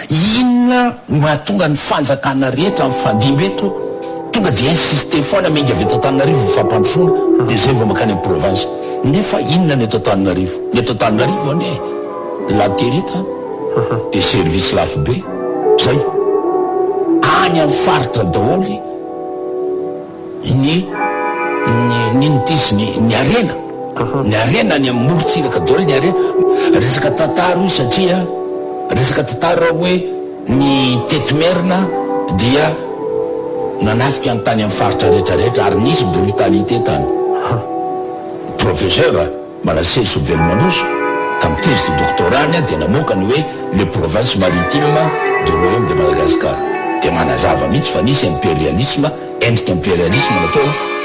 inona mahatonga ny fanjakana rehetra amin'ny fandimby eto tonga dia insiste foana menga avy eto Antananarivo fampandrosoana dia zay vao makany amin'ny province nefa inona ny eto Antananarivo ny eto Antananarivo ane laterita dia service lafo be zay any amin'ny faritra daholy ny arena ny arena ny amin'ny morontsiraka daholy ny arena resaka tantara io satria resaka tantara hoe ny tetimerina dia nanafika ny tany amin'ny faritra rehetrarehetra ary nisy brutalité tany professeur Malaseso Velomandroso tamitezy ty doctorany dia namokany hoe le province maritime du royaume de Madagascar dia manazava mihitsy fa nisy impérialisme endrika impérialisme natao